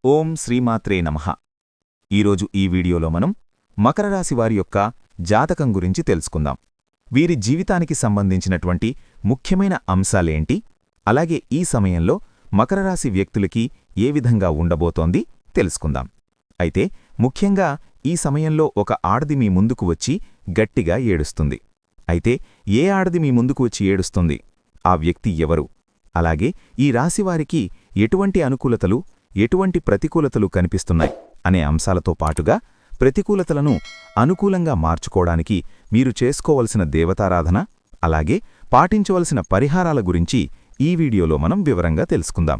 ఓం శ్రీమాత్రే నమః. ఈరోజు ఈ వీడియోలో మనం మకర రాశి వారి యొక్క జాతకం గురించి తెలుసుకుందాం. వీరి జీవితానికి సంబంధించినటువంటి ముఖ్యమైన అంశాలేంటి, అలాగే ఈ సమయంలో మకర రాశి వ్యక్తులకి ఏ విధంగా ఉండబోతోంది తెలుసుకుందాం. అయితే ముఖ్యంగా ఈ సమయంలో ఒక ఆడది మీ ముందుకు వచ్చి గట్టిగా ఏడుస్తుంది. అయితే ఏ ఆడది మీ ముందుకు వచ్చి ఏడుస్తుంది, ఆ వ్యక్తి ఎవరు, అలాగే ఈ రాశివారికి ఎటువంటి అనుకూలతలు ఎటువంటి ప్రతికూలతలు కనిపిస్తున్నాయి అనే అంశాలతో పాటుగా ప్రతికూలతలను అనుకూలంగా మార్చుకోవడానికి మీరు చేసుకోవలసిన దేవతారాధన, అలాగే పాటించవలసిన పరిహారాల గురించి ఈ వీడియోలో మనం వివరంగా తెలుసుకుందాం.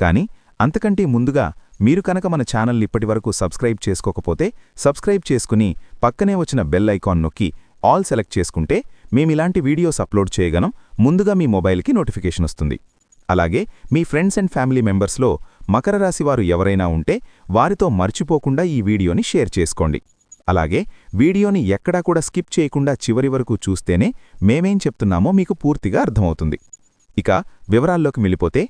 కానీ అంతకంటే ముందుగా మీరు కనుక మన ఛానల్ ఇప్పటివరకు సబ్స్క్రైబ్ చేసుకోకపోతే సబ్స్క్రైబ్ చేసుకుని పక్కనే వచ్చిన బెల్ ఐకాన్ నొక్కి ఆల్ సెలెక్ట్ చేసుకుంటే మేమిలాంటి వీడియోస్ అప్లోడ్ చేయగలం ముందుగా మీ మొబైల్కి నోటిఫికేషన్ వస్తుంది. అలాగే మీ ఫ్రెండ్స్ అండ్ ఫ్యామిలీ మెంబర్స్లో మకర రాశివారు ఎవరైనా ఉంటే వారితో మర్చిపోకుండా ఈ వీడియోని షేర్ చేసుకోండి. అలాగే వీడియోని ఎక్కడా కూడా స్కిప్ చేయకుండా చివరి వరకు చూస్తేనే మేమేం చెప్తున్నామో మీకు పూర్తిగా అర్థమవుతుంది. ఇక వివరాల్లోకి వెళ్ళిపోతే,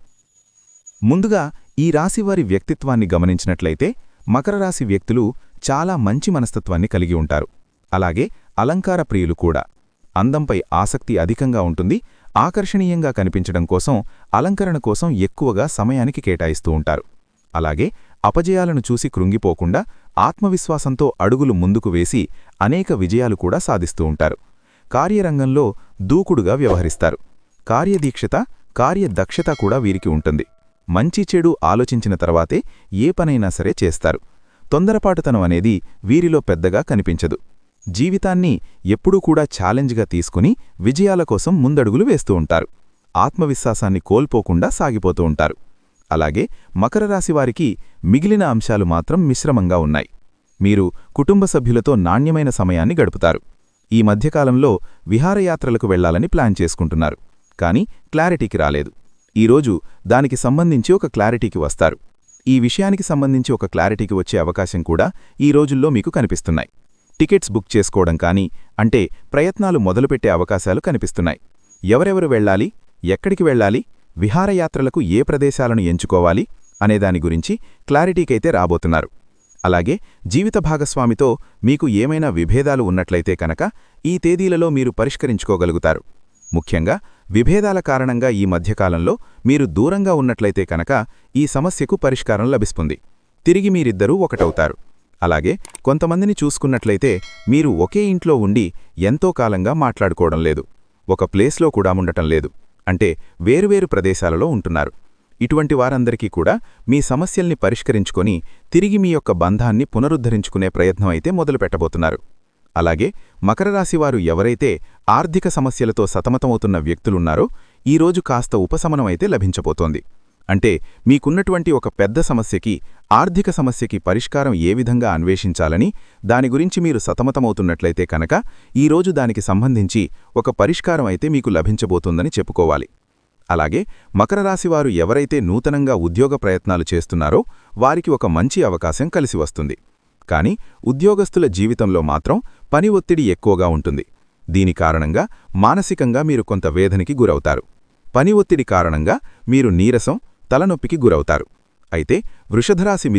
ముందుగా ఈ రాశివారి వ్యక్తిత్వాన్ని గమనించినట్లయితే మకర రాశి వ్యక్తులు చాలా మంచి మనస్తత్వాన్ని కలిగి ఉంటారు. అలాగే అలంకార ప్రియులు కూడా. అందంపై ఆసక్తి అధికంగా ఉంటుంది. ఆకర్షణీయంగా కనిపించడం కోసం అలంకరణ కోసం ఎక్కువగా సమయానికి కేటాయిస్తూ ఉంటారు. అలాగే అపజయాలను చూసి కృంగిపోకుండా ఆత్మవిశ్వాసంతో అడుగులు ముందుకు వేసి అనేక విజయాలు కూడా సాధిస్తూ ఉంటారు. కార్యరంగంలో దూకుడుగా వ్యవహరిస్తారు. కార్యదీక్షత, కార్యదక్షత కూడా వీరికి ఉంటుంది. మంచి చెడు ఆలోచించిన తర్వాతే ఏ పనైనా సరే చేస్తారు. తొందరపాటుతనం అనేది వీరిలో పెద్దగా కనిపించదు. జీవితాన్ని ఎప్పుడూ కూడా ఛాలెంజ్గా తీసుకుని విజయాల కోసం ముందడుగులు వేస్తూ ఉంటారు. ఆత్మవిశ్వాసాన్ని కోల్పోకుండా సాగిపోతూ ఉంటారు. అలాగే మకర రాశివారికి మిగిలిన అంశాలు మాత్రం మిశ్రమంగా ఉన్నాయి. మీరు కుటుంబ సభ్యులతో నాణ్యమైన సమయాన్ని గడుపుతారు. ఈ మధ్యకాలంలో విహారయాత్రలకు వెళ్లాలని ప్లాన్ చేసుకుంటున్నారు. కానీ క్లారిటీకి రాలేదు. ఈరోజు దానికి సంబంధించి ఒక క్లారిటీకి వస్తారు. ఈ విషయానికి సంబంధించి ఒక క్లారిటీకి వచ్చే అవకాశం కూడా ఈ రోజుల్లో మీకు కనిపిస్తున్నాయి. టికెట్స్ బుక్ చేసుకోవడం కానీ, అంటే ప్రయత్నాలు మొదలుపెట్టే అవకాశాలు కనిపిస్తున్నాయి. ఎవరెవరు వెళ్లాలి, ఎక్కడికి వెళ్లాలి, విహారయాత్రలకు ఏ ప్రదేశాలను ఎంచుకోవాలి అనేదాని గురించి క్లారిటీకైతే రాబోతున్నారు. అలాగే జీవిత భాగస్వామితో మీకు ఏమైనా విభేదాలు ఉన్నట్లయితే కనుక ఈ తేదీలలో మీరు పరిష్కరించుకోగలుగుతారు. ముఖ్యంగా విభేదాల కారణంగా ఈ మధ్యకాలంలో మీరు దూరంగా ఉన్నట్లయితే కనుక ఈ సమస్యకు పరిష్కారం లభిస్తుంది. తిరిగి మీరిద్దరూ ఒకటవుతారు. అలాగే కొంతమందిని చూసుకున్నట్లయితే మీరు ఒకే ఇంట్లో ఉండి ఎంతో కాలంగా మాట్లాడుకోవడం లేదు. ఒక ప్లేస్లో కూడా ఉండటం లేదు. అంటే వేరువేరు ప్రదేశాలలో ఉంటున్నారు. ఇటువంటి వారందరికీ కూడా మీ సమస్యల్ని పరిష్కరించుకొని తిరిగి మీ యొక్క బంధాన్ని పునరుద్ధరించుకునే ప్రయత్నం అయితే మొదలుపెట్టబోతున్నారు. అలాగే మకర రాశివారు ఎవరైతే ఆర్థిక సమస్యలతో సతమతమవుతున్న వ్యక్తులున్నారో ఈరోజు కాస్త ఉపశమనం అయితే లభించబోతోంది. అంటే మీకున్నటువంటి ఒక పెద్ద సమస్యకి, ఆర్థిక సమస్యకి పరిష్కారం ఏ విధంగా అన్వేషించాలని దాని గురించి మీరు సతమతమవుతున్నట్లయితే కనుక ఈరోజు దానికి సంబంధించి ఒక పరిష్కారం అయితే మీకు లభించబోతుందని చెప్పుకోవాలి. అలాగే మకర రాశివారు ఎవరైతే నూతనంగా ఉద్యోగ ప్రయత్నాలు చేస్తున్నారో వారికి ఒక మంచి అవకాశం కలిసి వస్తుంది. కానీ ఉద్యోగస్తుల జీవితంలో మాత్రం పని ఒత్తిడి ఎక్కువగా ఉంటుంది. దీని కారణంగా మానసికంగా మీరు కొంత వేదనకి గురవుతారు. పని ఒత్తిడి కారణంగా మీరు నీరసం, తలనొప్పికి గురవుతారు. అయితే వృషధరాశి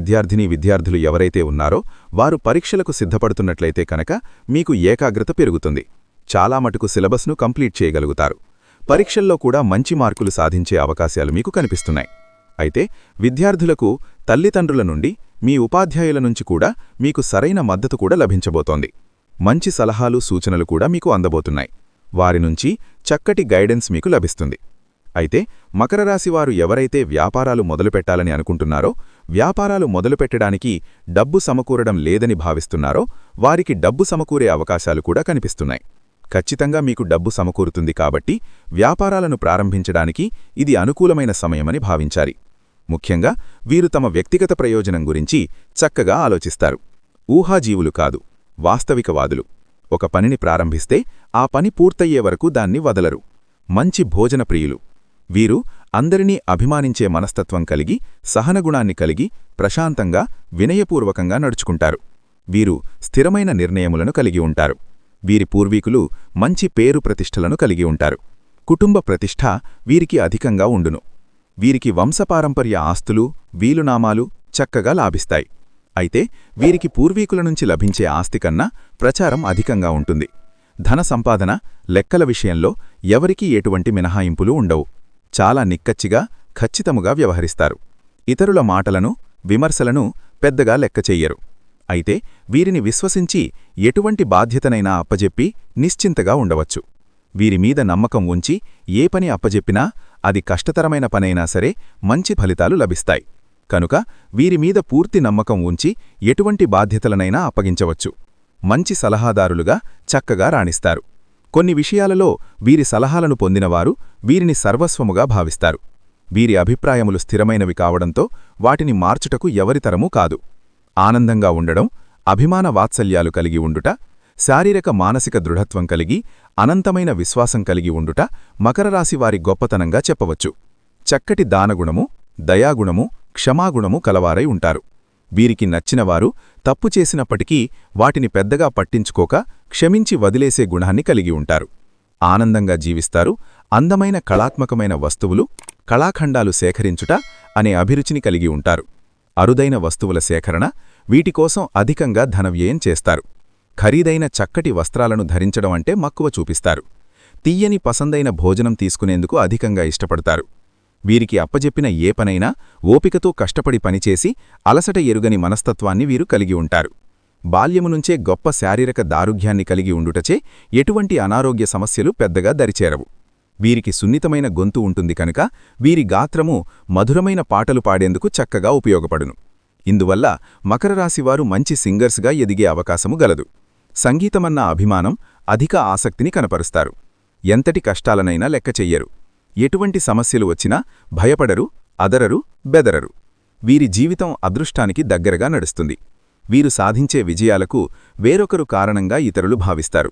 విద్యార్థులు ఎవరైతే ఉన్నారో వారు పరీక్షలకు సిద్ధపడుతున్నట్లయితే కనుక మీకు ఏకాగ్రత పెరుగుతుంది. చాలా మటుకు సిలబస్ను కంప్లీట్ చేయగలుగుతారు. పరీక్షల్లో కూడా మంచి మార్కులు సాధించే అవకాశాలు మీకు కనిపిస్తున్నాయి. అయితే విద్యార్థులకు తల్లిదండ్రుల నుండి, మీ ఉపాధ్యాయుల నుంచి కూడా మీకు సరైన మద్దతు కూడా లభించబోతోంది. మంచి సలహాలు, సూచనలు కూడా మీకు అందబోతున్నాయి. వారి నుంచి చక్కటి గైడెన్స్ మీకు లభిస్తుంది. అయితే మకర రాశివారు ఎవరైతే వ్యాపారాలు మొదలుపెట్టాలని అనుకుంటున్నారో, వ్యాపారాలు మొదలుపెట్టడానికి డబ్బు సమకూరడం లేదని భావిస్తున్నారో వారికి డబ్బు సమకూరే అవకాశాలు కూడా కనిపిస్తున్నాయి. ఖచ్చితంగా మీకు డబ్బు సమకూరుతుంది కాబట్టి వ్యాపారాలను ప్రారంభించడానికి ఇది అనుకూలమైన సమయమని భావించాలి. ముఖ్యంగా వీరు తమ వ్యక్తిగత ప్రయోజనం గురించి చక్కగా ఆలోచిస్తారు. ఊహాజీవులు కాదు, వాస్తవికవాదులు. ఒక పనిని ప్రారంభిస్తే ఆ పని పూర్తయ్యే వరకు దాన్ని వదలరు. మంచి భోజన ప్రియులు. వీరు అందరినీ అభిమానించే మనస్తత్వం కలిగి, సహనగుణాన్ని కలిగి, ప్రశాంతంగా, వినయపూర్వకంగా నడుచుకుంటారు. వీరు స్థిరమైన నిర్ణయములను కలిగి ఉంటారు. వీరి పూర్వీకులు మంచి పేరు ప్రతిష్టలను కలిగి ఉంటారు. కుటుంబ ప్రతిష్ఠ వీరికి అధికంగా ఉండును. వీరికి వంశపారంపర్య ఆస్తులు, వీలునామాలు, చక్కగా లాభిస్తాయి. అయితే వీరికి పూర్వీకుల నుంచి లభించే ఆస్తి కన్నా ప్రచారం అధికంగా ఉంటుంది. ధన సంపాదన, లెక్కల విషయంలో ఎవరికీ ఎటువంటి మినహాయింపులు ఉండవు. చాలా నిక్కచ్చిగా, ఖచ్చితముగా వ్యవహరిస్తారు. ఇతరుల మాటలను, విమర్శలను పెద్దగా లెక్క చెయ్యరు. అయితే వీరిని విశ్వసించి ఎటువంటి బాధ్యతనైనా అప్పజెప్పి నిశ్చింతగా ఉండవచ్చు. వీరిమీద నమ్మకం ఉంచి ఏ పని అప్పజెప్పినా అది కష్టతరమైన పనైనా సరే మంచి ఫలితాలు లభిస్తాయి. కనుక వీరిమీద పూర్తి నమ్మకం ఉంచి ఎటువంటి బాధ్యతలనైనా అప్పగించవచ్చు. మంచి సలహాదారులుగా చక్కగా రాణిస్తారు. కొన్ని విషయాలలో వీరి సలహాలను పొందినవారు వీరిని సర్వస్వముగా భావిస్తారు. వీరి అభిప్రాయములు స్థిరమైనవి కావడంతో వాటిని మార్చుటకు ఎవరితరమూ కాదు. ఆనందంగా ఉండడం, అభిమాన వాత్సల్యాలు కలిగి ఉండుట, శారీరక మానసిక దృఢత్వం కలిగి అనంతమైన విశ్వాసం కలిగి ఉండుట మకరరాశివారి గొప్పతనంగా చెప్పవచ్చు. చక్కటి దానగుణము, దయాగుణము, క్షమాగుణము కలవారై ఉంటారు. వీరికి నచ్చినవారు తప్పు చేసినప్పటికీ వాటిని పెద్దగా పట్టించుకోక క్షమించి వదిలేసే గుణాన్ని కలిగి ఉంటారు. ఆనందంగా జీవిస్తారు. అందమైన కళాత్మకమైన వస్తువులు, కళాఖండాలు సేకరించుట అనే అభిరుచిని కలిగి ఉంటారు. అరుదైన వస్తువుల సేకరణ, వీటికోసం అధికంగా ధనవ్యయం చేస్తారు. ఖరీదైన చక్కటి వస్త్రాలను ధరించడం అంటే మక్కువ చూపిస్తారు. తీయని పసందైన భోజనం తీసుకునేందుకు అధికంగా ఇష్టపడతారు. వీరికి అప్పజెప్పిన ఏ పనైనా ఓపికతో కష్టపడి పనిచేసి అలసట ఎరుగని మనస్తత్వాన్ని వీరు కలిగి ఉంటారు. బాల్యమునుంచే గొప్ప శారీరక దారుఢ్యాన్ని కలిగి ఉండుటచే ఎటువంటి అనారోగ్య సమస్యలు పెద్దగా దరిచేరవు. వీరికి సున్నితమైన గొంతు ఉంటుంది కనుక వీరి గాత్రము మధురమైన పాటలు పాడేందుకు చక్కగా ఉపయోగపడును. ఇందువల్ల మకరరాశివారు మంచి సింగర్స్గా ఎదిగే అవకాశము గలదు. సంగీతమన్న అభిమానం, అధిక ఆసక్తిని కనపరుస్తారు. ఎంతటి కష్టాలనైనా లెక్క చెయ్యరు. ఎటువంటి సమస్యలు వచ్చినా భయపడరు, అదరరు, బెదరరు. వీరి జీవితం అదృష్టానికి దగ్గరగా నడుస్తుంది. వీరు సాధించే విజయాలకు వేరొకరు కారణంగా ఇతరులు భావిస్తారు.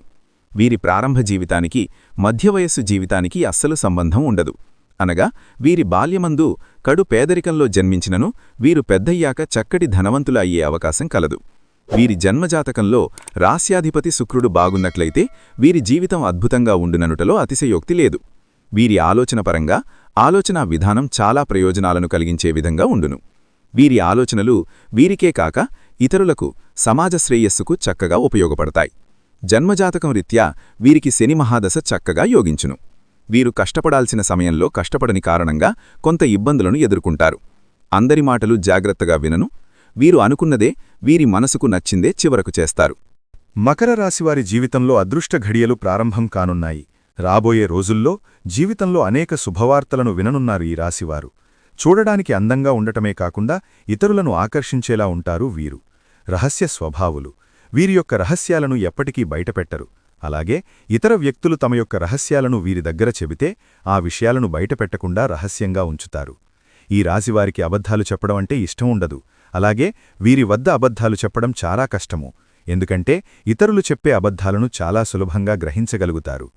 వీరి ప్రారంభ జీవితానికి, మధ్యవయస్సు జీవితానికి అస్సలు సంబంధం ఉండదు. అనగా వీరి బాల్యమందు కడు పేదరికంలో జన్మించినను వీరు పెద్దయ్యాక చక్కటి ధనవంతులు అయ్యే అవకాశం కలదు. వీరి జన్మజాతకంలో రాస్యాధిపతి శుక్రుడు బాగున్నట్లయితే వీరి జీవితం అద్భుతంగా ఉండుననుటలో అతిశయోక్తి లేదు. వీరి ఆలోచనపరంగా ఆలోచనా విధానం చాలా ప్రయోజనాలను కలిగించే విధంగా ఉండును. వీరి ఆలోచనలు వీరికే కాక ఇతరులకు, సమాజ శ్రేయస్సుకు చక్కగా ఉపయోగపడతాయి. జన్మజాతకం రీత్యా వీరికి శని మహాదశ చక్కగా యోగించును. వీరు కష్టపడాల్సిన సమయంలో కష్టపడని కారణంగా కొంత ఇబ్బందులను ఎదుర్కొంటారు. అందరి మాటలు జాగ్రత్తగా వినను. వీరు అనుకున్నదే, వీరి మనసుకు నచ్చిందే చివరకు చేస్తారు. మకర రాశివారి జీవితంలో అదృష్ట ఘడియలు ప్రారంభం కానున్నాయి. రాబోయే రోజుల్లో జీవితంలో అనేక శుభవార్తలను విననున్నారు ఈ రాశివారు. చూడడానికి అందంగా ఉండటమే కాకుండా ఇతరులను ఆకర్షించేలా ఉంటారు వీరు. రహస్య స్వభావులు. వీరి యొక్క రహస్యాలను ఎప్పటికీ బయటపెట్టరు. అలాగే ఇతర వ్యక్తులు తమ యొక్క రహస్యాలను వీరి దగ్గర చెబితే ఆ విషయాలను బయటపెట్టకుండా రహస్యంగా ఉంచుతారు. ఈ రాశివారికి అబద్ధాలు చెప్పడం అంటే ఇష్టం ఉండదు. అలాగే వీరి వద్ద అబద్ధాలు చెప్పడం చాలా కష్టము. ఎందుకంటే ఇతరులు చెప్పే అబద్ధాలను చాలా సులభంగా గ్రహించగలుగుతారు.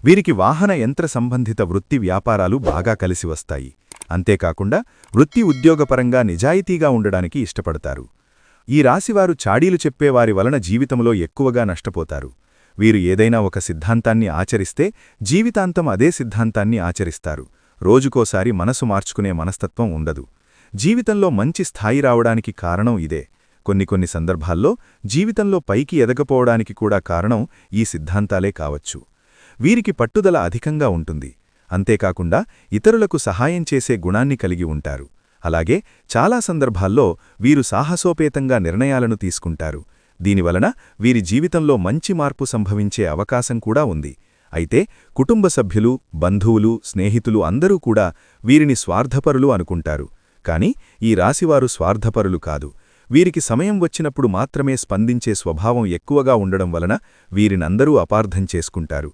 వీరికి వాహన యంత్ర సంబంధిత వృత్తి వ్యాపారాలు బాగా కలిసి వస్తాయి. అంతేకాకుండా వృత్తి ఉద్యోగపరంగా నిజాయితీగా ఉండడానికి ఇష్టపడతారు. ఈ రాశివారు చాడీలు చెప్పేవారి వలన జీవితంలో ఎక్కువగా నష్టపోతారు. వీరు ఏదైనా ఒక సిద్ధాంతాన్ని ఆచరిస్తే జీవితాంతం అదే సిద్ధాంతాన్ని ఆచరిస్తారు. రోజుకోసారి మనసు మార్చుకునే మనస్తత్వం ఉండదు. జీవితంలో మంచి స్థాయి రావడానికి కారణం ఇదే. కొన్ని సందర్భాల్లో జీవితంలో పైకి ఎదగపోవడానికి కూడా కారణం ఈ సిద్ధాంతాలే కావచ్చు. వీరికి పట్టుదల అధికంగా ఉంటుంది. అంతేకాకుండా ఇతరులకు సహాయం చేసే గుణాన్ని కలిగి ఉంటారు. అలాగే చాలా సందర్భాల్లో వీరు సాహసోపేతంగా నిర్ణయాలను తీసుకుంటారు. దీనివలన వీరి జీవితంలో మంచి మార్పు సంభవించే అవకాశం కూడా ఉంది. అయితే కుటుంబ సభ్యులు, బంధువులు, స్నేహితులు అందరూ కూడా వీరిని స్వార్థపరులు అనుకుంటారు. కాని ఈ రాశివారు స్వార్థపరులు కాదు. వీరికి సమయం వచ్చినప్పుడు మాత్రమే స్పందించే స్వభావం ఎక్కువగా ఉండడం వలన వీరినందరూ అపార్థం చేసుకుంటారు.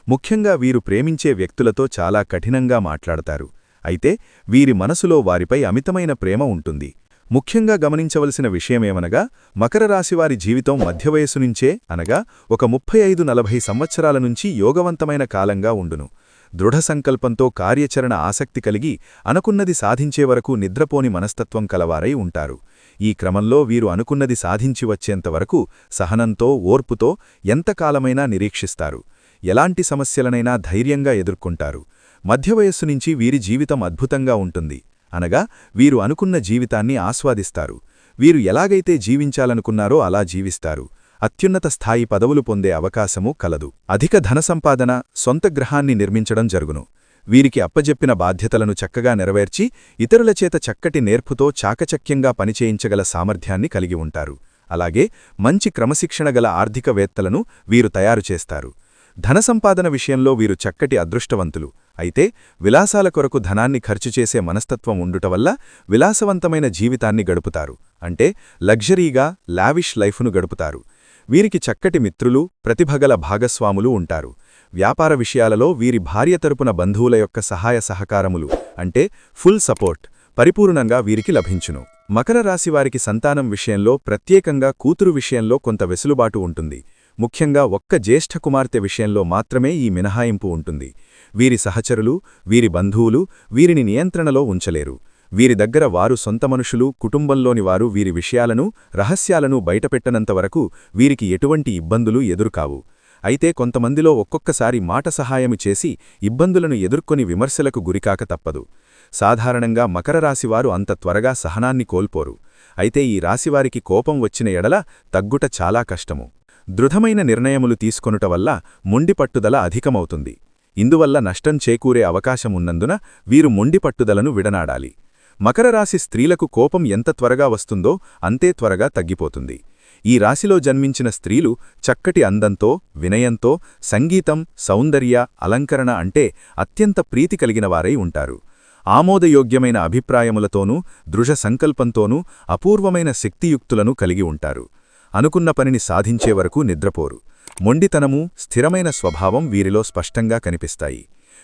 ముఖ్యంగా వీరు ప్రేమించే వ్యక్తులతో చాలా కఠినంగా మాట్లాడతారు. అయితే వీరి మనసులో వారిపై అమితమైన ప్రేమ ఉంటుంది. ముఖ్యంగా గమనించవలసిన విషయమేమనగా మకర రాశివారి జీవితం మధ్యవయస్సు నుంచే, అనగా ఒక 35-40 సంవత్సరాల నుంచి యోగవంతమైన కాలంగా ఉండును. దృఢ సంకల్పంతో కార్యాచరణ ఆసక్తి కలిగి అనుకున్నది సాధించే వరకు నిద్రపోని మనస్తత్వం కలవారై ఉంటారు. ఈ క్రమంలో వీరు అనుకున్నది సాధించి వచ్చేంతవరకు సహనంతో, ఓర్పుతో ఎంతకాలమైనా నిరీక్షిస్తారు. ఎలాంటి సమస్యలనైనా ధైర్యంగా ఎదుర్కొంటారు. మధ్యవయస్సు నుంచి వీరి జీవితం అద్భుతంగా ఉంటుంది. అనగా వీరు అనుకున్న జీవితాన్ని ఆస్వాదిస్తారు. వీరు ఎలాగైతే జీవించాలనుకున్నారో అలా జీవిస్తారు. అత్యున్నత స్థాయి పదవులు పొందే అవకాశమూ కలదు. అధిక ధనసంపాదన, సొంత గృహాన్ని నిర్మించడం జరుగును. వీరికి అప్పజెప్పిన బాధ్యతలను చక్కగా నెరవేర్చి ఇతరులచేత చక్కటి నేర్పుతో చాకచక్యంగా పనిచేయించగల సామర్థ్యాన్ని కలిగి ఉంటారు. అలాగే మంచి క్రమశిక్షణ గల ఆర్థికవేత్తలను వీరు తయారుచేస్తారు. ధనసంపాదన విషయంలో వీరు చక్కటి అదృష్టవంతులు. అయితే విలాసాల కొరకు ధనాన్ని ఖర్చు చేసే మనస్తత్వం ఉండుటవల్ల విలాసవంతమైన జీవితాన్ని గడుపుతారు. అంటే లగ్జరీగా, లావిష్ లైఫ్ను గడుపుతారు. వీరికి చక్కటి మిత్రులు, ప్రతిభగల భాగస్వాములు ఉంటారు. వ్యాపార విషయాలలో వీరి భార్య తరపున బంధువుల యొక్క సహాయ సహకారములు అంటే ఫుల్ సపోర్ట్ పరిపూర్ణంగా వీరికి లభించును. మకర రాశివారికి సంతానం విషయంలో, ప్రత్యేకంగా కూతురు విషయంలో కొంత వెసులుబాటు ఉంటుంది. ముఖ్యంగా ఒక్క జ్యేష్ఠ కుమార్తె విషయంలో మాత్రమే ఈ మినహాయింపు ఉంటుంది. వీరి సహచరులు, వీరి బంధువులు వీరిని నియంత్రణలో ఉంచలేరు. వీరి దగ్గర వారు సొంత మనుషులు, కుటుంబంలోని వారు వీరి విషయాలను, రహస్యాలను బయటపెట్టనంతవరకు వీరికి ఎటువంటి ఇబ్బందులు ఎదురుకావు. అయితే కొంతమందిలో ఒక్కొక్కసారి మాట సహాయము చేసి ఇబ్బందులను ఎదుర్కొని విమర్శలకు గురికాక తప్పదు. సాధారణంగా మకర రాశివారు అంత త్వరగా సహనాన్ని కోల్పోరు. అయితే ఈ రాశివారికి కోపం వచ్చిన ఎడల తగ్గుట చాలా కష్టము. దృఢమైన నిర్ణయములు తీసుకొనుట వల్ల మొండిపట్టుదల అధికమవుతుంది. ఇందువల్ల నష్టం చేకూరే అవకాశమున్నందున వీరు మొండిపట్టుదలను విడనాడాలి. మకర రాశి స్త్రీలకు కోపం ఎంత త్వరగా వస్తుందో అంతే త్వరగా తగ్గిపోతుంది. ఈ రాశిలో జన్మించిన స్త్రీలు చక్కటి అందంతో, వినయంతో, సంగీతం, సౌందర్య, అలంకరణ అంటే అత్యంత ప్రీతి కలిగినవారై ఉంటారు. ఆమోదయోగ్యమైన అభిప్రాయములతోనూ, దృఢ సంకల్పంతోనూ అపూర్వమైన శక్తియుక్తులను కలిగి ఉంటారు. అనుకున్న పనిని సాధించే వరకు నిద్రపోరు. మొండితనము, స్థిరమైన స్వభావం వీరిలో స్పష్టంగా కనిపిస్తాయి.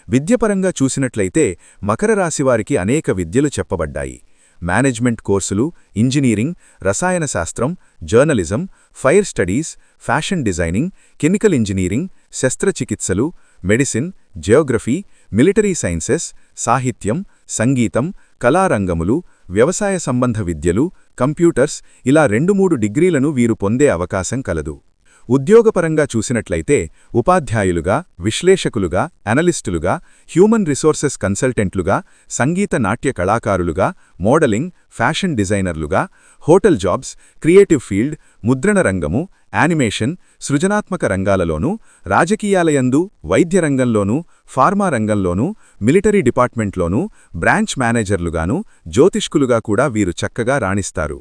విద్యపరంగా చూసినట్లయితే మకర రాశివారికి అనేక విద్యలు చెప్పబడ్డాయి. మేనేజ్మెంట్ కోర్సులు, ఇంజనీరింగ్, రసాయన శాస్త్రం, journalism, fire studies, fashion designing, chemical engineering, శస్త్రచికిత్సలు, మెడిసిన్, జియోగ్రఫీ, మిలిటరీ సైన్సెస్, సాహిత్యం, సంగీతం, కళారంగములు, వ్యవసాయ సంబంధ విద్యలు, కంప్యూటర్స్ ఇలా 2-3 డిగ్రీలను వీరు పొందే అవకాశం కలదు. ఉద్యోగపరంగా చూసినట్లయితే ఉపాధ్యాయులుగా, విశ్లేషకులుగా, అనలిస్టులుగా, హ్యూమన్ రిసోర్సెస్ కన్సల్టెంట్లుగా, సంగీత నాట్య కళాకారులుగా, మోడలింగ్, ఫ్యాషన్ డిజైనర్లుగా, హోటల్ జాబ్స్, క్రియేటివ్ ఫీల్డ్, ముద్రణ రంగము, యానిమేషన్, సృజనాత్మక రంగాలలోనూ, రాజకీయాలయందు, వైద్య రంగంలోనూ, ఫార్మా రంగంలోనూ, మిలిటరీ డిపార్ట్మెంట్లోనూ, బ్రాంచ్ మేనేజర్లుగానూ, జ్యోతిష్కులుగా కూడా వీరు చక్కగా రాణిస్తారు.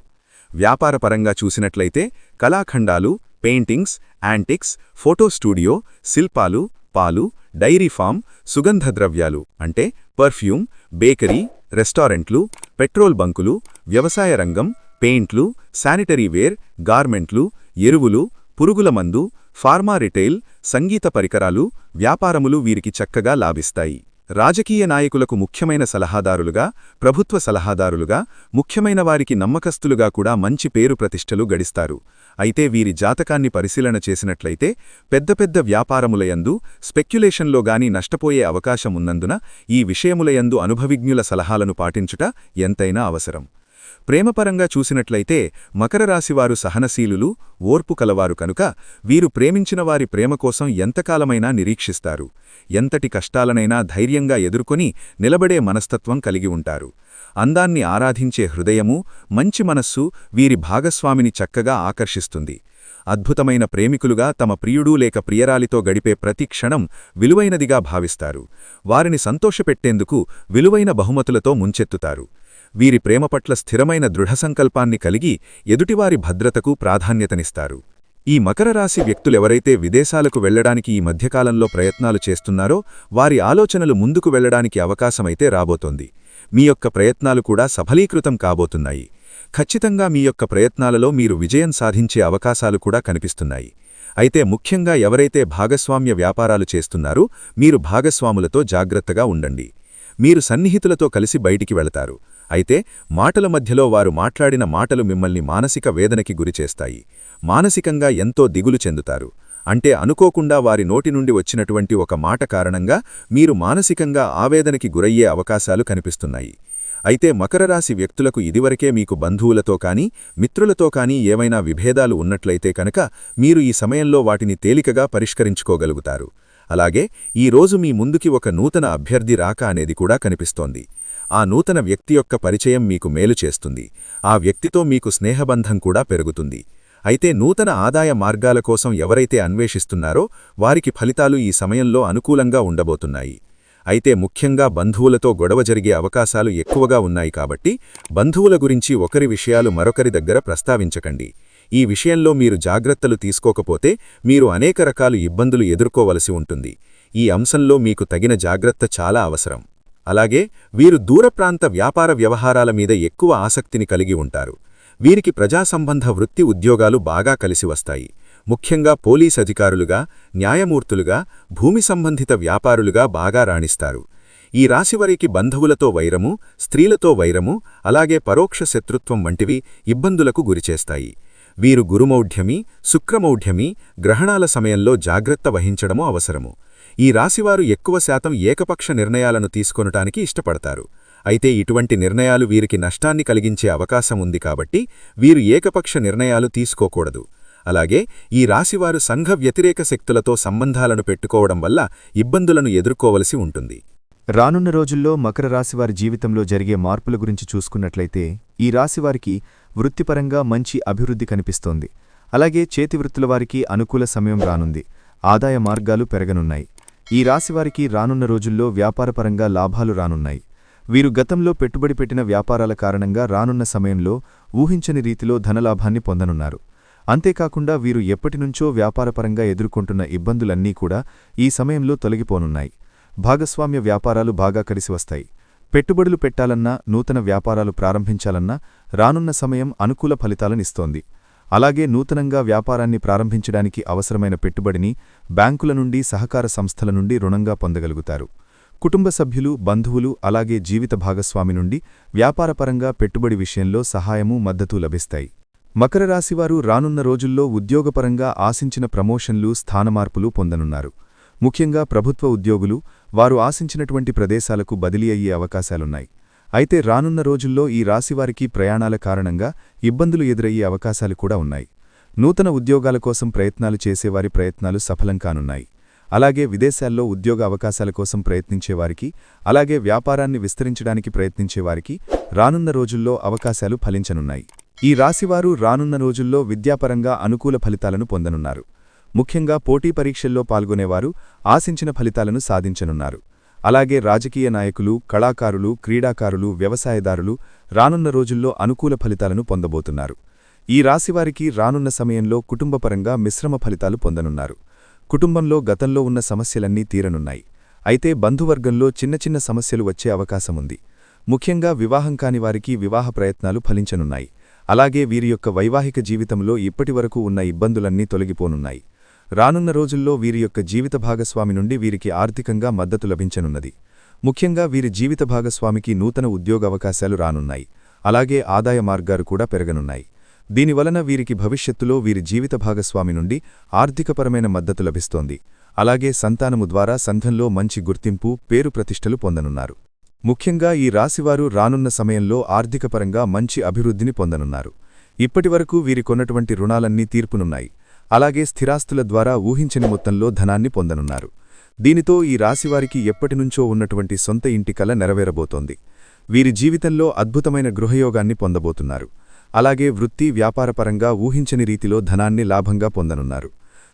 వ్యాపారపరంగా చూసినట్లయితే కళాఖండాలు, పెయింటింగ్స్, యాంటిక్స్, ఫోటో స్టూడియో, శిల్పాలు, పాలు, డైరీ ఫామ్, సుగంధ ద్రవ్యాలు అంటే పర్ఫ్యూమ్, బేకరీ, రెస్టారెంట్లు, పెట్రోల్ బంకులు, వ్యవసాయ రంగం, పెయింట్లు, శానిటరీ వేర్, గార్మెంట్లు, ఎరువులు, పురుగుల మందు, ఫార్మా రిటైల్, సంగీత పరికరాలు, వ్యాపారములు వీరికి చక్కగా లాభిస్తాయి. రాజకీయ నాయకులకు ముఖ్యమైన సలహాదారులుగా, ప్రభుత్వ సలహాదారులుగా, ముఖ్యమైన వారికి నమ్మకస్తులుగా కూడా మంచి పేరు ప్రతిష్టలు గడిస్తారు. అయితే వీరి జాతకాన్ని పరిశీలన చేసినట్లయితే పెద్ద పెద్ద వ్యాపారములయందు, స్పెక్యులేషన్లో గాని నష్టపోయే అవకాశమున్నందున ఈ విషయములయందు అనుభవిజ్ఞుల సలహాలను పాటించుట ఎంతైనా అవసరం. ప్రేమపరంగా చూసినట్లయితే మకర రాశివారు సహనశీలులు, ఓర్పు కలవారు కనుక వీరు ప్రేమించిన వారి ప్రేమ కోసం ఎంతకాలమైనా నిరీక్షిస్తారు. ఎంతటి కష్టాలనైనా ధైర్యంగా ఎదుర్కొని నిలబడే మనస్తత్వం కలిగి ఉంటారు. అందాన్ని ఆరాధించే హృదయము, మంచి మనస్సు వీరి భాగస్వామిని చక్కగా ఆకర్షిస్తుంది. అద్భుతమైన ప్రేమికులుగా తమ ప్రియుడు లేక ప్రియరాలితో గడిపే ప్రతి క్షణం విలువైనదిగా భావిస్తారు. వారిని సంతోషపెట్టేందుకు విలువైన బహుమతులతో ముంచెత్తుతారు. వీరి ప్రేమ పట్ల స్థిరమైన దృఢసంకల్పాన్ని కలిగి ఎదుటివారి భద్రతకు ప్రాధాన్యతనిస్తారు. ఈ మకర రాశి వ్యక్తులెవరైతే విదేశాలకు వెళ్లడానికి ఈ మధ్యకాలంలో ప్రయత్నాలు చేస్తున్నారో వారి ఆలోచనలు ముందుకు వెళ్లడానికి అవకాశమైతే రాబోతోంది. మీ యొక్క ప్రయత్నాలు కూడా సఫలీకృతం కాబోతున్నాయి. ఖచ్చితంగా మీ యొక్క ప్రయత్నాలలో మీరు విజయం సాధించే అవకాశాలు కూడా కనిపిస్తున్నాయి. అయితే ముఖ్యంగా ఎవరైతే భాగస్వామ్య వ్యాపారాలు చేస్తున్నారో మీరు భాగస్వాములతో జాగ్రత్తగా ఉండండి. మీరు సన్నిహితులతో కలిసి బయటికి వెళతారు. అయితే మాటల మధ్యలో వారు మాట్లాడిన మాటలు మిమ్మల్ని మానసిక వేదనకి గురిచేస్తాయి. మానసికంగా ఎంతో దిగులు చెందుతారు. అంటే అనుకోకుండా వారి నోటి నుండి వచ్చినటువంటి ఒక మాట కారణంగా మీరు మానసికంగా ఆవేదనకి గురయ్యే అవకాశాలు కనిపిస్తున్నాయి. అయితే మకర రాశి వ్యక్తులకు ఇదివరకే మీకు బంధువులతో కానీ, మిత్రులతో కానీ ఏవైనా విభేదాలు ఉన్నట్లయితే కనుక మీరు ఈ సమయంలో వాటిని తేలికగా పరిష్కరించుకోగలుగుతారు. అలాగే ఈ రోజు మీ ముందుకి ఒక నూతన అభ్యర్థి రాక అనేది కూడా కనిపిస్తోంది. ఆ నూతన వ్యక్తి యొక్క పరిచయం మీకు మేలు చేస్తుంది. ఆ వ్యక్తితో మీకు స్నేహబంధం కూడా పెరుగుతుంది. అయితే నూతన ఆదాయ మార్గాల కోసం ఎవరైతే అన్వేషిస్తున్నారో వారికి ఫలితాలు ఈ సమయంలో అనుకూలంగా ఉండబోతున్నాయి. అయితే ముఖ్యంగా బంధువులతో గొడవ జరిగే అవకాశాలు ఎక్కువగా ఉన్నాయి కాబట్టి బంధువుల గురించి ఒకరి విషయాలు మరొకరి దగ్గర ప్రస్తావించకండి. ఈ విషయంలో మీరు జాగ్రత్తలు తీసుకోకపోతే మీరు అనేక రకాల ఇబ్బందులు ఎదుర్కోవలసి ఉంటుంది. ఈ అంశంలో మీకు తగిన జాగ్రత్త చాలా అవసరం. అలాగే వీరు దూరప్రాంత వ్యాపార వ్యవహారాల మీద ఎక్కువ ఆసక్తిని కలిగి ఉంటారు. వీరికి ప్రజాసంబంధ వృత్తి ఉద్యోగాలు బాగా కలిసి వస్తాయి. ముఖ్యంగా పోలీస్ అధికారులుగా, న్యాయమూర్తులుగా, భూమి సంబంధిత వ్యాపారులుగా బాగా రాణిస్తారు. ఈ రాశివారికి బంధువులతో వైరము, స్త్రీలతో వైరము, అలాగే పరోక్ష శత్రుత్వం వంటివి ఇబ్బందులకు గురిచేస్తాయి. వీరు గురుమౌఢ్యమి, శుక్రమౌఢ్యమి, గ్రహణాల సమయంలో జాగ్రత్త వహించడము అవసరము. ఈ రాశివారు ఎక్కువ శాతం ఏకపక్ష నిర్ణయాలను తీసుకొనటానికి ఇష్టపడతారు. అయితే ఇటువంటి నిర్ణయాలు వీరికి నష్టాన్ని కలిగించే అవకాశం ఉంది కాబట్టి వీరు ఏకపక్ష నిర్ణయాలు తీసుకోకూడదు. అలాగే ఈ రాశివారు సంఘ వ్యతిరేక శక్తులతో సంబంధాలను పెట్టుకోవడం వల్ల ఇబ్బందులను ఎదుర్కోవలసి ఉంటుంది. రానున్న రోజుల్లో మకర రాశివారి జీవితంలో జరిగే మార్పుల గురించి చూసుకున్నట్లయితే ఈ రాశివారికి వృత్తిపరంగా మంచి అభివృద్ధి కనిపిస్తోంది. అలాగే చేతివృత్తుల వారికి అనుకూల సమయం రానుంది. ఆదాయ మార్గాలు పెరగనున్నాయి. ఈ రాశివారికి రానున్న రోజుల్లో వ్యాపారపరంగా లాభాలు రానున్నాయి. వీరు గతంలో పెట్టుబడి పెట్టిన వ్యాపారాల కారణంగా రానున్న సమయంలో ఊహించని రీతిలో ధనలాభాన్ని పొందనున్నారు. అంతేకాకుండా వీరు ఎప్పటినుంచో వ్యాపారపరంగా ఎదుర్కొంటున్న ఇబ్బందులన్నీ కూడా ఈ సమయంలో తొలగిపోనున్నాయి. భాగస్వామ్య వ్యాపారాలు బాగా కలిసివస్తాయి. పెట్టుబడులు పెట్టాలన్నా, నూతన వ్యాపారాలు ప్రారంభించాలన్నా రానున్న సమయం అనుకూల ఫలితాలనిస్తోంది. అలాగే నూతనంగా వ్యాపారాన్ని ప్రారంభించడానికి అవసరమైన పెట్టుబడిని బ్యాంకుల నుండి, సహకార సంస్థల నుండి రుణంగా పొందగలుగుతారు. కుటుంబ సభ్యులు, బంధువులు, అలాగే జీవిత భాగస్వామి నుండి వ్యాపారపరంగా పెట్టుబడి విషయంలో సహాయమూ, మద్దతూ లభిస్తాయి. మకర రాశివారు రానున్న రోజుల్లో ఉద్యోగపరంగా ఆశించిన ప్రమోషన్లు, స్థానమార్పులు పొందనున్నారు. ముఖ్యంగా ప్రభుత్వ ఉద్యోగులు వారు ఆశించినటువంటి ప్రదేశాలకు బదిలీ అయ్యే అవకాశాలున్నాయి. అయితే రానున్న రోజుల్లో ఈ రాశివారికి ప్రయాణాల కారణంగా ఇబ్బందులు ఎదురయ్యే అవకాశాలు కూడా ఉన్నాయి. నూతన ఉద్యోగాల కోసం ప్రయత్నాలు చేసేవారి ప్రయత్నాలు సఫలం కానున్నాయి. అలాగే విదేశాల్లో ఉద్యోగ అవకాశాల కోసం ప్రయత్నించేవారికి, అలాగే వ్యాపారాన్ని విస్తరించడానికి ప్రయత్నించేవారికి రానున్న రోజుల్లో అవకాశాలు ఫలించనున్నాయి. ఈ రాశివారు రానున్న రోజుల్లో విద్యాపరంగా అనుకూల ఫలితాలను పొందనున్నారు. ముఖ్యంగా పోటీ పరీక్షల్లో పాల్గొనేవారు ఆశించిన ఫలితాలను సాధించనున్నారు. అలాగే రాజకీయ నాయకులు, కళాకారులు, క్రీడాకారులు, వ్యవసాయదారులు రానున్న రోజుల్లో అనుకూల ఫలితాలను పొందబోతున్నారు. ఈ రాశివారికి రానున్న సమయంలో కుటుంబపరంగా మిశ్రమ ఫలితాలు పొందనున్నారు. కుటుంబంలో గతంలో ఉన్న సమస్యలన్నీ తీరనున్నాయి. అయితే బంధువర్గంలో చిన్న చిన్న సమస్యలు వచ్చే అవకాశముంది. ముఖ్యంగా వివాహం కాని వారికి వివాహ ప్రయత్నాలు ఫలించనున్నాయి. అలాగే వీరి యొక్క వైవాహిక జీవితంలో ఇప్పటివరకు ఉన్న ఇబ్బందులన్నీ తొలగిపోనున్నాయి. రానున్న రోజుల్లో వీరి యొక్క జీవిత భాగస్వామి నుండి వీరికి ఆర్థికంగా మద్దతు లభించనున్నది. ముఖ్యంగా వీరి జీవిత భాగస్వామికి నూతన ఉద్యోగావకాశాలు రానున్నాయి. అలాగే ఆదాయ మార్గాలు కూడా పెరగనున్నాయి. దీనివలన వీరికి భవిష్యత్తులో వీరి జీవిత భాగస్వామి నుండి ఆర్థికపరమైన మద్దతు లభిస్తోంది. అలాగే సంతానము ద్వారా సంఘంలో మంచి గుర్తింపు, పేరు ప్రతిష్టలు పొందనున్నారు. ముఖ్యంగా ఈ రాశివారు రానున్న సమయంలో ఆర్థికపరంగా మంచి అభివృద్ధిని పొందనున్నారు. ఇప్పటివరకు వీరికొన్నటువంటి రుణాలన్నీ తీర్పునున్నాయి. అలాగే స్థిరాస్తుల ద్వారా ఊహించని మొత్తంలో ధనాన్ని పొందనున్నారు. దీనితో ఈ రాశివారికి ఎప్పటినుంచో ఉన్నటువంటి సొంత ఇంటి కల నెరవేరబోతోంది. వీరి జీవితంలో అద్భుతమైన గృహయోగాన్ని పొందబోతున్నారు. అలాగే వృత్తి, వ్యాపారపరంగా ఊహించని రీతిలో ధనాన్ని లాభంగా పొందనున్నారు.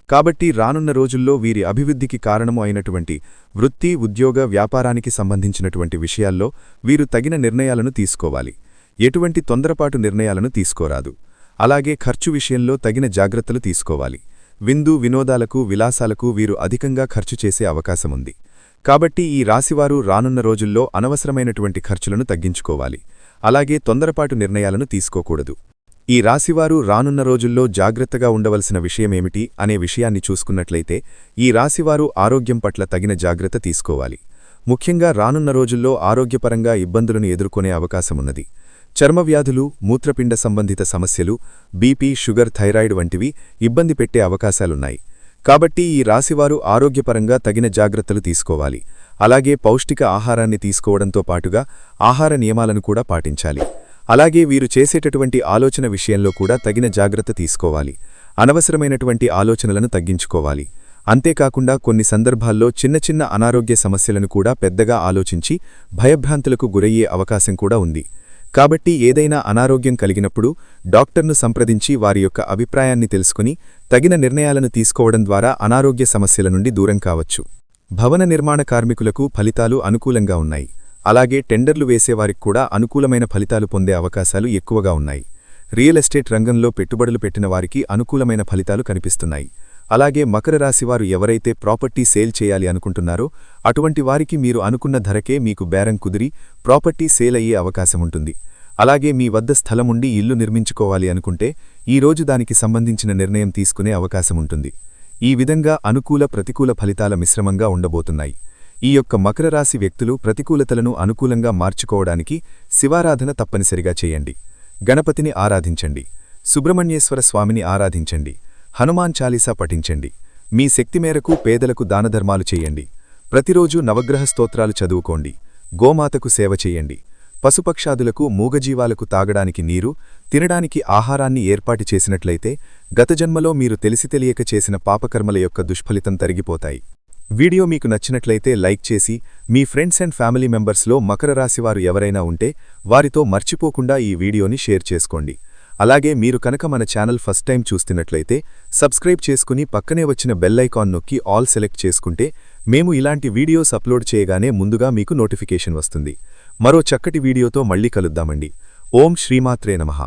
కాబట్టి రానున్న రోజుల్లో వీరి అభివృద్ధికి కారణము అయినటువంటి వృత్తి, ఉద్యోగ, వ్యాపారానికి సంబంధించినటువంటి విషయాల్లో వీరు తగిన నిర్ణయాలను తీసుకోవాలి. ఎటువంటి తొందరపాటు నిర్ణయాలను తీసుకోరాదు. అలాగే ఖర్చు విషయంలో తగిన జాగ్రత్తలు తీసుకోవాలి. విందు, వినోదాలకు, విలాసాలకు వీరు అధికంగా ఖర్చు చేసే అవకాశముంది. కాబట్టి ఈ రాశివారు రానున్న రోజుల్లో అనవసరమైనటువంటి ఖర్చులను తగ్గించుకోవాలి. అలాగే తొందరపాటు నిర్ణయాలను తీసుకోకూడదు. ఈ రాశివారు రానున్న రోజుల్లో జాగ్రత్తగా ఉండవలసిన విషయమేమిటి అనే విషయాన్ని చూసుకున్నట్లయితే ఈ రాశివారు ఆరోగ్యం పట్ల తగిన జాగ్రత్త తీసుకోవాలి. ముఖ్యంగా రానున్న రోజుల్లో ఆరోగ్యపరంగా ఇబ్బందులను ఎదుర్కొనే అవకాశమున్నది. చర్మవ్యాధులు, మూత్రపిండ సంబంధిత సమస్యలు, బీపీ, షుగర్, థైరాయిడ్ వంటివి ఇబ్బంది పెట్టే అవకాశాలున్నాయి. కాబట్టి ఈ రాశివారు ఆరోగ్యపరంగా తగిన జాగ్రత్తలు తీసుకోవాలి. అలాగే పౌష్టిక ఆహారాన్ని తీసుకోవడంతో పాటుగా ఆహార నియమాలను కూడా పాటించాలి. అలాగే వీరు చేసేటటువంటి ఆలోచన విషయంలో కూడా తగిన జాగ్రత్త తీసుకోవాలి. అనవసరమైనటువంటి ఆలోచనలను తగ్గించుకోవాలి. అంతేకాకుండా కొన్ని సందర్భాల్లో చిన్న చిన్న అనారోగ్య సమస్యలను కూడా పెద్దగా ఆలోచించి భయభ్రాంతులకు గురయ్యే అవకాశం కూడా ఉంది. కాబట్టి ఏదైనా అనారోగ్యం కలిగినప్పుడు డాక్టర్ను సంప్రదించి వారి యొక్క అభిప్రాయాన్ని తెలుసుకుని తగిన నిర్ణయాలను తీసుకోవడం ద్వారా అనారోగ్య సమస్యల నుండి దూరం కావచ్చు. భవన నిర్మాణ కార్మికులకు ఫలితాలు అనుకూలంగా ఉన్నాయి. అలాగే టెండర్లు వేసేవారికి కూడా అనుకూలమైన ఫలితాలు పొందే అవకాశాలు ఎక్కువగా ఉన్నాయి. రియల్ ఎస్టేట్ రంగంలో పెట్టుబడులు పెట్టిన వారికి అనుకూలమైన ఫలితాలు కనిపిస్తున్నాయి. అలాగే మకర రాశివారు ఎవరైతే ప్రాపర్టీ సేల్ చేయాలి అనుకుంటున్నారో అటువంటి వారికి మీరు అనుకున్న ధరకే మీకు బేరం కుదిరి ప్రాపర్టీ సేల్ అయ్యే అవకాశముంటుంది. అలాగే మీ వద్ద స్థలముండి ఇల్లు నిర్మించుకోవాలి అనుకుంటే ఈరోజు దానికి సంబంధించిన నిర్ణయం తీసుకునే అవకాశముంటుంది. ఈ విధంగా అనుకూల ప్రతికూల ఫలితాల మిశ్రమంగా ఉండబోతున్నాయి. ఈ యొక్క మకర రాశి వ్యక్తులు ప్రతికూలతలను అనుకూలంగా మార్చుకోవడానికి శివారాధన తప్పనిసరిగా చేయండి. గణపతిని ఆరాధించండి. సుబ్రహ్మణ్యేశ్వర స్వామిని ఆరాధించండి. హనుమాన్ చాలీసా పఠించండి. మీ శక్తి మేరకు పేదలకు దానధర్మాలు చేయండి. ప్రతిరోజు నవగ్రహ స్తోత్రాలు చదువుకోండి. గోమాతకు సేవ చేయండి. పశుపక్షాదులకు మూగజీవాలకు తాగడానికి నీరు, తినడానికి ఆహారాన్ని ఏర్పాటు చేసినట్లయితే గత జన్మలో మీరు తెలిసి తెలియక చేసిన పాపకర్మల యొక్క దుష్ఫలితం తరిగిపోతాయి. వీడియో మీకు నచ్చినట్లయితే లైక్ చేసి మీ ఫ్రెండ్స్ అండ్ ఫ్యామిలీ మెంబర్స్లో మకర రాశివారు ఎవరైనా ఉంటే వారితో మర్చిపోకుండా ఈ వీడియోని షేర్ చేసుకోండి. అలాగే మీరు కనుక మన ఛానల్ ఫస్ట్ టైం చూస్తున్నట్లయితే సబ్స్క్రైబ్ చేసుకుని పక్కనే వచ్చిన బెల్ ఐకాన్ నొక్కి ఆల్ సెలెక్ట్ చేసుకుంటే మేము ఇలాంటి వీడియోస్ అప్లోడ్ చేయగానే ముందుగా మీకు నోటిఫికేషన్ వస్తుంది. మరో చక్కటి వీడియోతో మళ్ళీ కలుద్దామండి. ఓం శ్రీమాత్రే నమః.